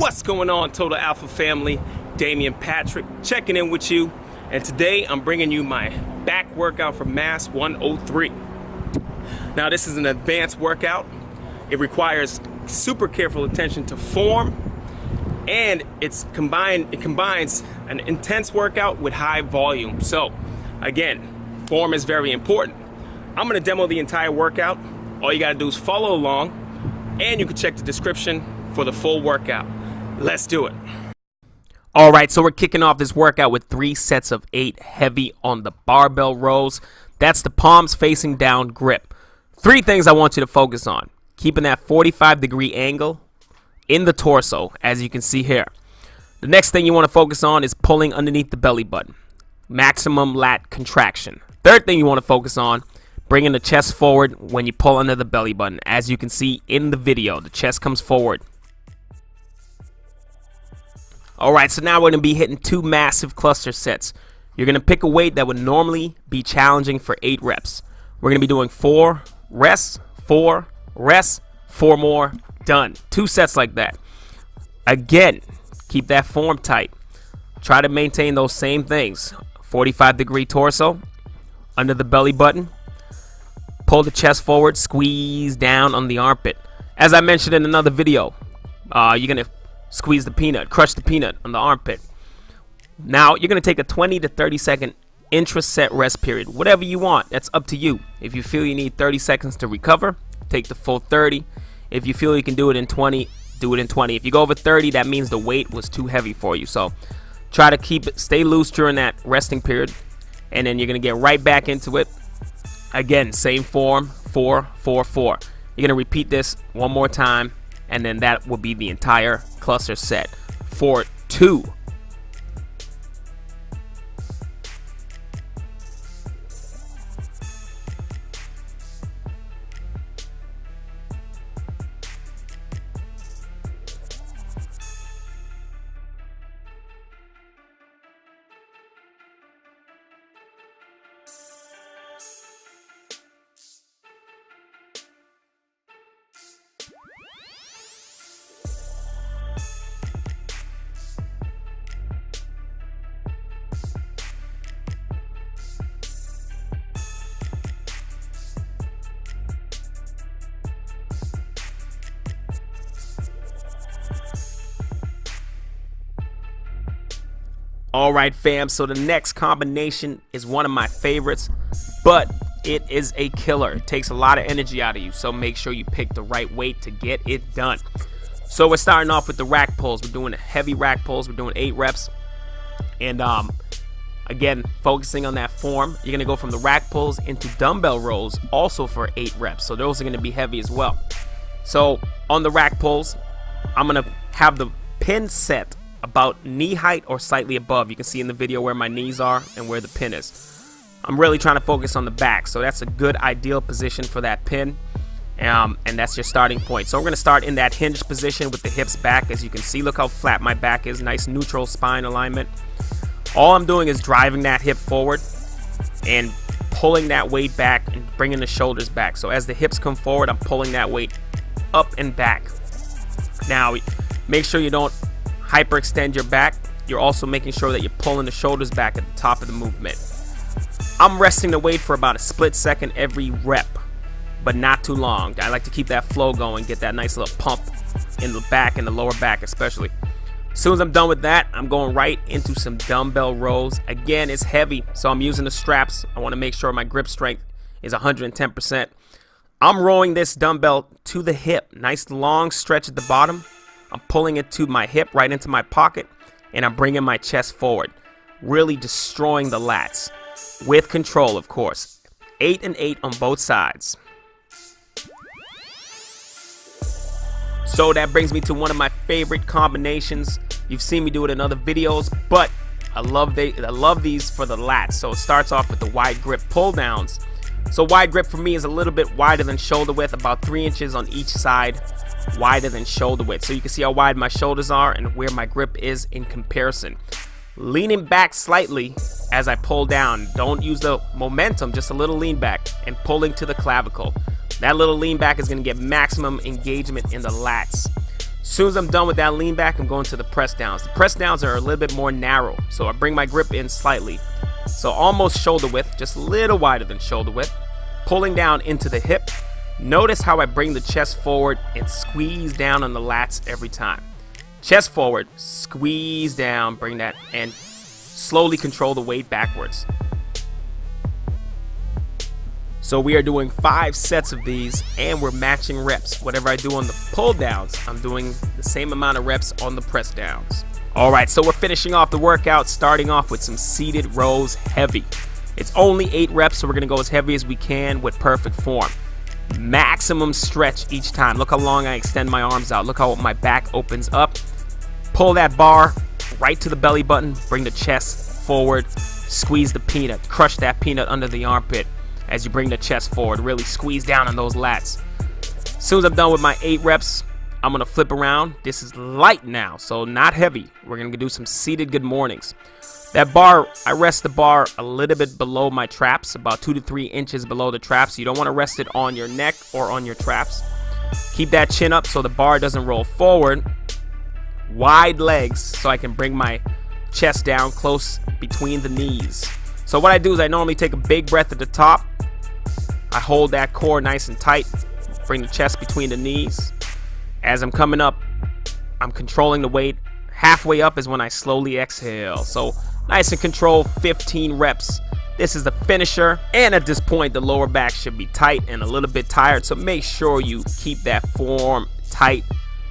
What's going on, Total Alpha family? Damian Patrick checking in with you, and today I'm bringing you my back workout for Mass 103. Now this is an advanced workout. It requires super careful attention to form, and it combines an intense workout with high volume. So again, form is very important. I'm going to demo the entire workout. All you got to do is follow along, and you can check the description for the full workout. Let's do it. All right, so we're kicking off this workout with 3 sets of 8 heavy on the barbell rows. That's the palms facing down grip. 3 things I want you to focus on. Keeping that 45-degree angle in the torso, as you can see here. The next thing you want to focus on is pulling underneath the belly button. Maximum lat contraction. Third thing you want to focus on, bringing the chest forward when you pull under the belly button. As you can see in the video, the chest comes forward. Alright, so now we're going to be hitting 2 massive cluster sets. You're going to pick a weight that would normally be challenging for 8 reps. We're going to be doing 4 rests, 4 rests, 4 more, done. 2 sets like that. Again, keep that form tight. Try to maintain those same things. 45-degree torso, under the belly button. Pull the chest forward, squeeze down on the armpit. As I mentioned in another video, you're going to squeeze the peanut, crush the peanut on the armpit. Now, you're going to take a 20 to 30 second intra-set rest period. Whatever you want, that's up to you. If you feel you need 30 seconds to recover, take the full 30. If you feel you can do it in 20, do it in 20. If you go over 30, that means the weight was too heavy for you. So try to keep it, stay loose during that resting period, and then you're going to get right back into it. Again, same form, 4, 4, 4. You're going to repeat this one more time, and then that will be the entire cluster set for 2. Alright fam, so the next combination is one of my favorites, but it is a killer. It takes a lot of energy out of you, so make sure you pick the right weight to get it done. So we're starting off with the rack pulls. We're doing heavy rack pulls. We're doing 8 reps. And again, focusing on that form, you're going to go from the rack pulls into dumbbell rows also for 8 reps. So those are going to be heavy as well. So on the rack pulls, I'm going to have the pin set about knee height or slightly above. You can see in the video where my knees are and where the pin is. I'm really trying to focus on the back, so that's a good ideal position for that pin, and that's your starting point. So we're going to start in that hinged position with the hips back. As you can see, look how flat my back is. Nice neutral spine alignment. All I'm doing is driving that hip forward and pulling that weight back and bringing the shoulders back. So as the hips come forward, I'm pulling that weight up and back. Now make sure you don't hyperextend your back. You're also making sure that you're pulling the shoulders back at the top of the movement. I'm resting the weight for about a split second every rep, but not too long. I like to keep that flow going, get that nice little pump in the back and the lower back especially. As soon as I'm done with that, I'm going right into some dumbbell rows. Again, it's heavy, so I'm using the straps. I want to make sure my grip strength is 110%. I'm rowing this dumbbell to the hip. Nice long stretch at the bottom. I'm pulling it to my hip, right into my pocket, and I'm bringing my chest forward, really destroying the lats with control, of course. 8 and 8 on both sides. So that brings me to one of my favorite combinations. You've seen me do it in other videos, but I love these for the lats. So it starts off with the wide grip pull downs. So wide grip for me is a little bit wider than shoulder width, about 3 inches on each side. Wider than shoulder width, so you can see how wide my shoulders are and where my grip is in comparison. Leaning back slightly as I pull down. Don't use the momentum, just a little lean back and pulling to the clavicle. That little lean back is going to get maximum engagement in the lats. As soon as I'm done with that lean back, I'm going to the press downs. The press downs are a little bit more narrow, so I bring my grip in slightly. So almost shoulder width, just a little wider than shoulder width. Pulling down into the hip. Notice how I bring the chest forward and squeeze down on the lats every time. Chest forward, squeeze down, bring that, and slowly control the weight backwards. So we are doing 5 sets of these, and we're matching reps. Whatever I do on the pull downs, I'm doing the same amount of reps on the press downs. All right, so we're finishing off the workout, starting off with some seated rows heavy. It's only 8 reps, so we're gonna go as heavy as we can with perfect form. Maximum stretch each time. Look how long I extend my arms out. Look how my back opens up. Pull that bar right to the belly button, bring the chest forward, squeeze the peanut, crush that peanut under the armpit. As you bring the chest forward, really squeeze down on those lats. As soon as I'm done with my 8 reps, I'm gonna flip around. This is light now, so not heavy. We're gonna do some seated good mornings. That bar, I rest the bar a little bit below my traps, about 2 to 3 inches below the traps. You don't wanna rest it on your neck or on your traps. Keep that chin up so the bar doesn't roll forward. Wide legs so I can bring my chest down close between the knees. So what I do is I normally take a big breath at the top. I hold that core nice and tight, bring the chest between the knees. As I'm coming up, I'm controlling the weight. Halfway up is when I slowly exhale. So nice and controlled, 15 reps. This is the finisher, and at this point the lower back should be tight and a little bit tired, so make sure you keep that form tight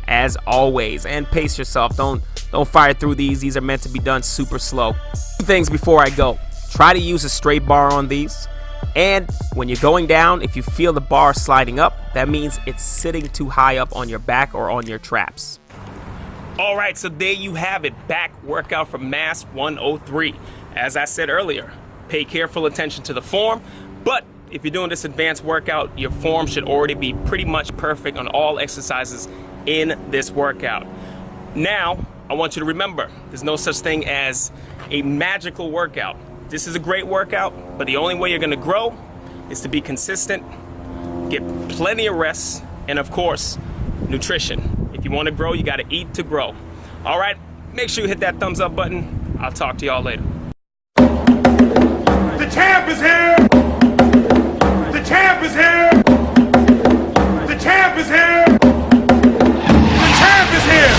as always, and pace yourself. Don't fire through these. These are meant to be done super slow. 2 things before I go. Try to use a straight bar on these. And when you're going down, if you feel the bar sliding up, that means it's sitting too high up on your back or on your traps. All right, so there you have it. Back workout from Mass 103. As I said earlier, pay careful attention to the form, but if you're doing this advanced workout, your form should already be pretty much perfect on all exercises in this workout. Now, I want you to remember, there's no such thing as a magical workout. This is a great workout, but the only way you're gonna grow is to be consistent, get plenty of rest, and of course, nutrition. If you wanna grow, you gotta eat to grow. All right, make sure you hit that thumbs up button. I'll talk to y'all later. The champ is here! The champ is here! The champ is here! The champ is here!